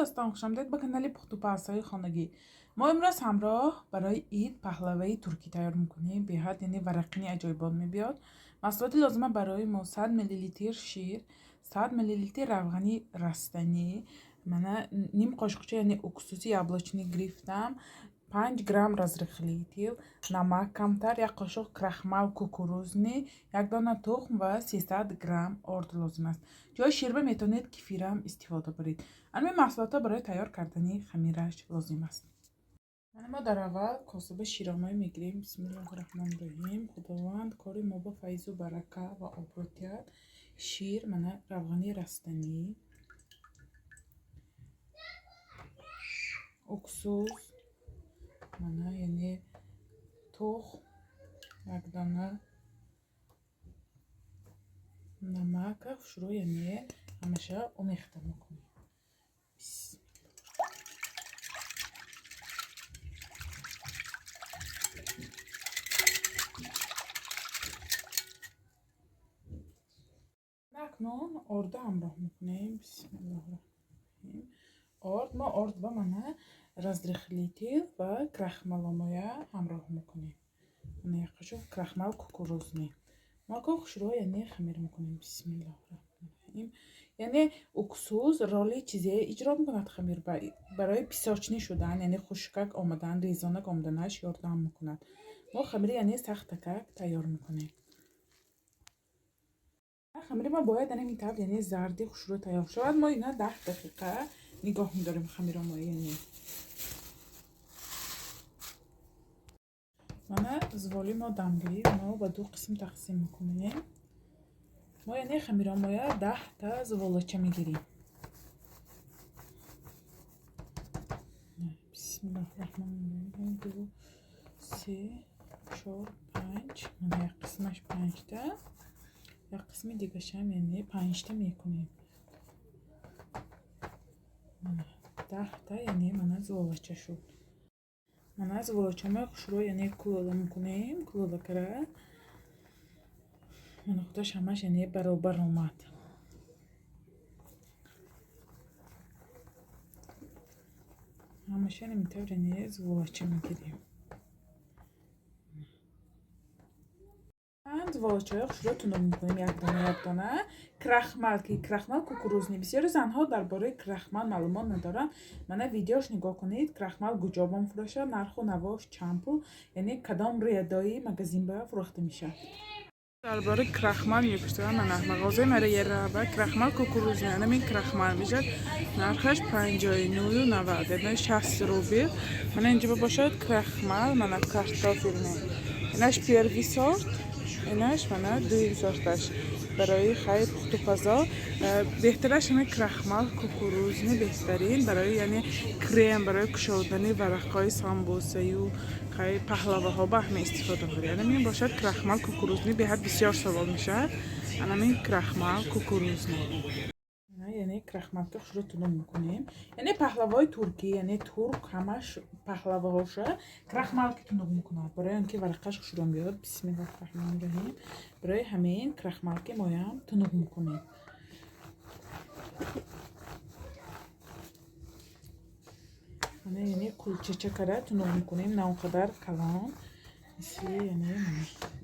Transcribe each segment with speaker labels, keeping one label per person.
Speaker 1: دوستان، خوش آمدید به کانال پخت و پزهای خانگی. ما امروز همراه برای عید پهلوی ترکی تیار میکنیم. به حد یعنی ورقینی عجایبات میبیاد. محصولات لازمه برای ما 100 میلی لیتر شیر، 100 میلی لیتر روغنی رستنی، من نیم قاشقچه یعنی اکسوسی яблочный گرفتم، 5 گرم разрыхлитель، نمک کمتر، یک قاشق крахмал ککروزنی، یک دانه تخم و 300 گرم آرد لازم است. جای شیربه میتونید کفیر هم استفاده برید. همین محصولات برای تیار کردن خمیرش لازم است. ما در اول کاسه شیرامای میگیریم. بسم الله الرحمن الرحیم. خداوند کاری ما با فیض و برکه و آبروتیت. شیر من روغنی رستنی، اکسوز من یعنی تخم، یک دانه نمک شروع یعنی همشه امیخته میکنیم. اکنون آرد همراه میکنیم. بسم الله الرحمن الرحیم. آرد با منه разрыхлитель و крахмаломоя همراه میکنیم. من یک قاشق крахмал ککروزنی. ما شروع یعنی خمیر میکنیم. بسم الله الرحمن الرحیم. یعنی اکسوز رولی چیزی اجرا میکند خمیر برای پیساچنی شدن، یعنی خشکک آمدن، ریزانک آمدنش یاردم میکند. ما خمیر یعنی سختکک تیار میکنیم. خمیر ما باید این طور یعنی زردی شروع تیار شود. ما اینا 10 دقیقه نگاه میداریم خمیر ما. یعنی من زوالی ما دمگیری ما با دو قسم تقسیم میکنیم. ما یعنی خمیر ما 10 تا زوالچه میگیریم. بسم الله الرحمن الرحیم. 2 3 4 5 من یک قسمش 5 تا، یک قسم دیگه هم یعنی 5 تا میکنیم. 10 تا یعنی من زوالچه شد. من از زوالچه شروع یعنی کلوله میکنیم. کلوله کرد من خودش همش یعنی برابر اومد. همش یعنی میتونیم یعنی زوالچه میگیریم. زوالچه شروع تونو میکنیم یک دانه. крахмал که крахмал ککروزنی. بسیاری زنها درباره крахмал معلومات ندارن. من ویدیوش نگاه کنید. крахмал کجا میفروشه، نرخ و نواش چند پول، یعنی کدام ریادایی مغازه به فروخته میشه. درباره крахмал میپرسیدم. من مغازه مرا یه رابه крахмал ککروزنی، همین крахмал میشه. نرخش 59.90 یعنی 60 روبل. من اینجا باشد крахмал من کارتوفیلنی. اینش پیروی سورت، اینش من دویم سورتش. برای خیلی پخت و پزا بهترش همه крахмал ککروزنی بهترین. برای یعنی کرم برای کشودن ورقای سامبوسه و خیلی پهلوه ها به همه استفاده می‌کنه. یعنی باشد крахмал ککروزنی به حد بسیار سوال میشه. همین крахмал ککروزنی یعنی крахмал که شروع تونو میکنیم. یعنی پهلوای ترکی یعنی ترک همش پهلوه هاشه крахмал که تونو میکنه برای اینکه ورقش شروع بیاد. بسم الله الرحمن الرحیم. برای همین крахмал که ما هم تونو میکنیم. یعنی کلچه چکره تونو میکنیم، نه اونقدر کلان مثل یعنی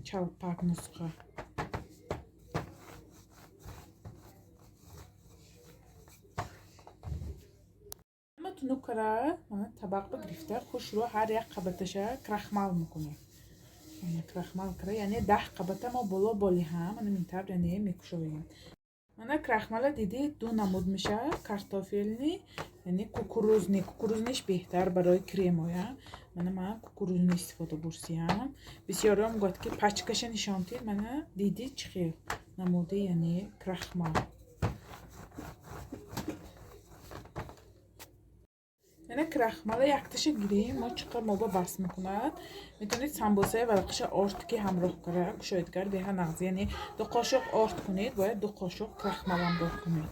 Speaker 1: چلپک نسخه. تونو کرده من طبق بگرفته خوش رو هر یک قبطشه крахмал میکنیم. یعنی крахмал کرده یعنی 10 قبطه ما بالا بالی هم من این طور یعنی میکشویم. من крахмал دیدی دو نمود میشه. کارتوفیلنی یعنی ککروزنی. ککروزنیش بهتر برای کرمویا. من ککروزنی استفاده برسیم. بسیاری هم گفت که پچکش نشانتید. من دیدی چخیر نموده یعنی крахмал. یعنی крахмал یک تشه گیریم. ما چقدر موبا بس میکند. میتونید سامبوسه ورقش آرد که همراه کرد شایدگر به نغزی. یعنی 2 قاشق آرد کنید، باید 2 قاشق крахмал همراه کنید.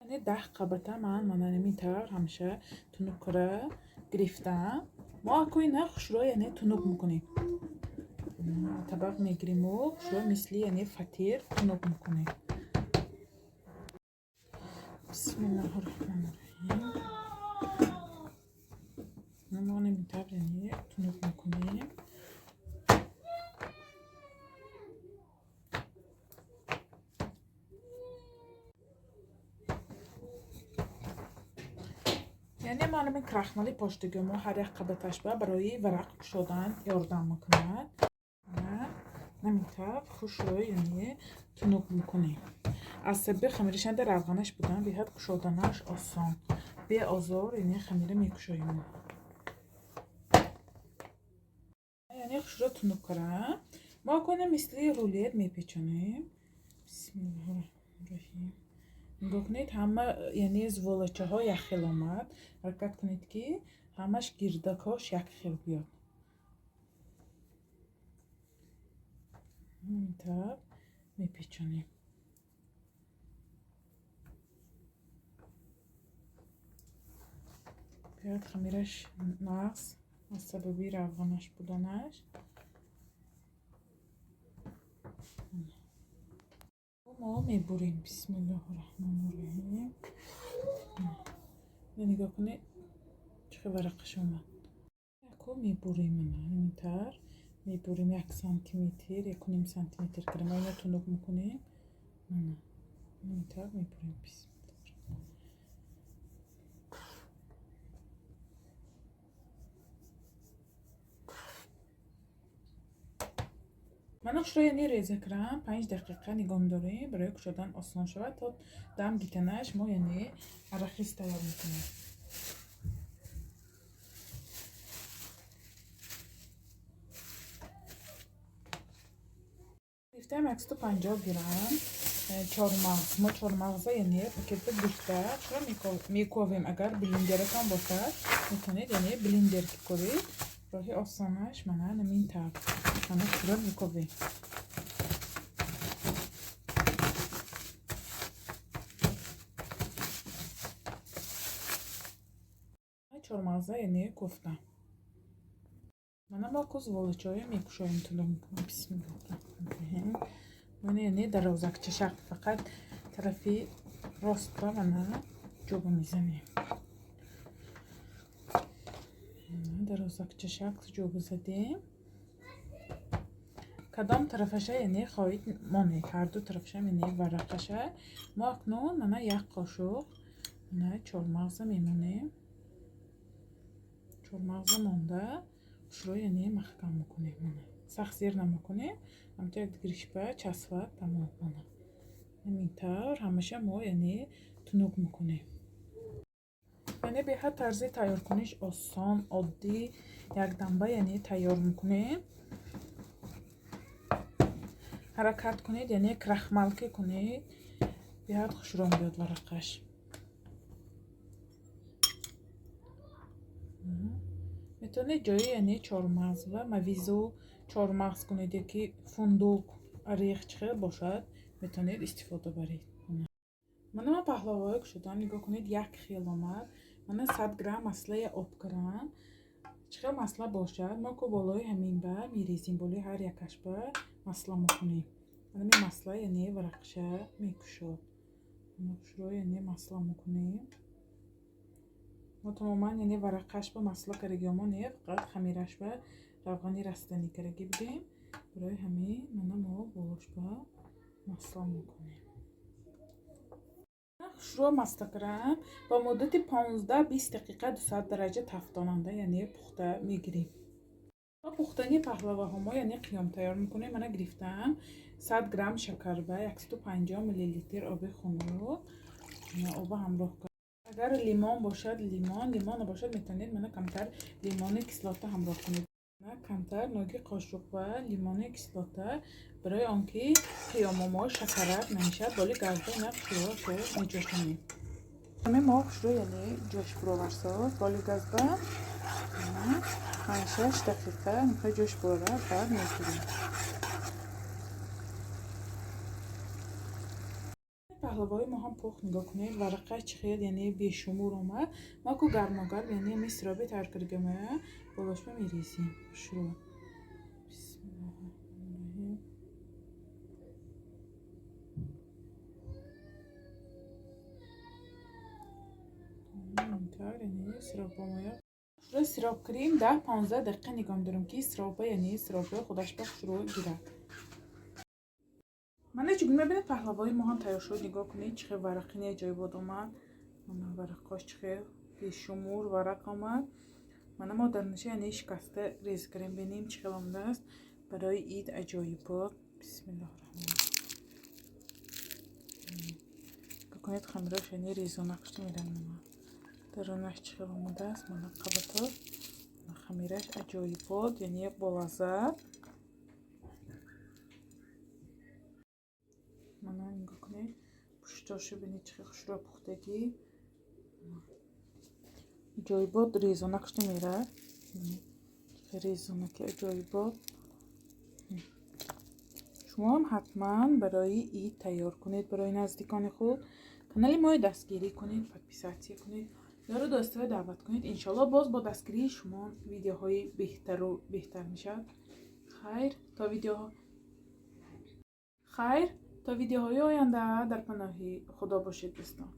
Speaker 1: یعنی 10 قبطه من نمیتر همیشه تونوک کرده گرفتم. ما اکوی نه شروع یعنی تونوک میکنیم. طبق میگیریم و شروع مثلی یعنی فطیر تونوک میکنیم. بسم الله الرحمن الرحیم. ما نمیتونیم یعنی تونوک میکنیم. یعنی ما نمی کرخمالی پشتگیمو هر یک قبطش برای ورق شدن یاردم میکند. نمیتونیم خوش رو یعنی تونوک میکنیم. از سبب خمیرشن در افغانش بودن بیاد کشودنش آسان. به آزار یعنی خمیره میکشویم. یعنی خوش رو تونوک کنم. ما کنیم مثل رولت میپیچونیم. بسم الله الرحمن الرحیم. نگاه کنید همه یعنی زولچه ها یک خیل آمد. حرکت کنید که همش گردکاش یک خیل بیاد. اینطور میپیچونیم. بیاد خمیرش نقص از سببی روغنش بودنش. ما میبریم. بسم الله الرحمن الرحیم. نگاه کنید چه ورقش اومد. یکو میبریم. اینطور میبریم 1 سانتیمتر 1.5 سانتیمتر کرم. اینو تونوک میکنیم. اینطور میبریم. بسم الله. من رو یعنی ریزه کردم 5 دقیقه نگاه داریم برای کشیدن آسان شود تا دم گیتنش ما یعنی عرقیس تیار میکنیم. گرفتم 150 گرم چهارمغز. ما چهارمغز یعنی پاکت گرفته چرا میکوبیم. اگر بلندر کم باشد میتونید یعنی بلندر کوبید راه آسانش من نمین تر من چرا میکوبیم. چهارمغز یعنی کوفتم. من با کوز ولچای میکشایم تونم میکنم. بسم الله. من یعنی درازک چشق فقط طرفی راست با من جوب میزنیم. درازک چشق جوب زدیم. کدام طرفشه یعنی خواهید مانه هر دو طرفشه یعنی ورقشه. ما اکنون من 1 قاشق من چهارمغز میمونیم. چهارمغز مونده شروع یعنی محکم میکنیم. سخت زیر نمیکنیم. همونطور یک گریشبه چسبت تمام کنه. اینطور همیشه ما یعنی تونوک میکنیم. یعنی به هر طرزی تیار کنیش آسان عادی یک دنبه یعنی تیار میکنیم. حرکت کنید یعنی کرخمالکی کنید بیاد خوش رو بیاد ورقش. میتونید جایی یعنی چهارمغز و مویزو چهارمغز کنید که فندق ریخچه باشد میتونید استفاده برید. من پهلوایی کشیدم نگاه کنید 1 خیل آمد. من 100 گرم مسله آب کردم. چقدر مسله باشد ما کو بالای همین بر میریزیم بالای هر یکش بر مسله میکنیم. من مسله یعنی ورقشه میکشد. شروع یعنی مسله میکنیم. ما تماما یعنی ورقش با مسله کرگیمون نه فقط خمیرش با روغنی رستنی کرگی بدیم برای همین من ما باش با مسله میکنیم. شروع مسته کردم با مدت 15-20 دقیقه 200 درجه تفتاننده یعنی پخته میگیریم. با پختنی پهلوه ها ما یعنی قیام تیار میکنیم. من گرفتم 100 گرم شکر 150 میلی لیتر آب خنک آب همراه کنم. اگر لیمون باشد لیمون باشد میتونید من کمتر لیمون کسلاته همراه کنید. من کمتر نوگی قاشق و لیمون کسلاته برای آنکه قیام ما شکرک نمیشد بالی گازده نه شروع میجوش کنیم. همه ما شروع یعنی جوش برورساد بالی گازده 5-6 دقیقه میخوای جوش برورد بعد میگیریم. پهلوای ما هم پخت نگاه کنید ورقه چقدر یعنی بیشمور اومد. ما کو گرماگرم یعنی میسرابی تر کردیم بالاش میریزیم. شروع بسم الله الرحمن الرحیم. اینطور یعنی سیراپ مایا شروع سیراپ کریم 10-15 دقیقه نگاه دارم که سیراپ یعنی سیراپ خودش به شروع گیرد. من چگونه میبینید پهلوای ما هم تیار شد. نگاه کنید چه ورقی جای بود اومد. من ورقاش چه بیشمار ورق آمد. من ما در نشه یعنی شکسته ریز کریم ببینیم چه آمده است. برای عید عجایب بود. بسم الله الرحمن الرحیم. کنید خمیرش یعنی ریز و نقش میدم من. درونش چه آمده است. من قبضه خمیرش عجایب بود یعنی با لذت. من نگاه کنید پشتاش ببینید چه خوش رو پختگی عجایب بود. ریز و نقش میره ریز و نقش عجایب بود. شما هم حتما برای عید تیار کنید برای نزدیکان خود. کانال ما دستگیری کنید پادپیساتی کنید یارو دوستای دعوت کنید. انشالله باز با دستگیری شما ویدیوهای بهتر و بهتر میشد. خیر تا ویدیوهای آینده در پناه خدا باشید دوستان.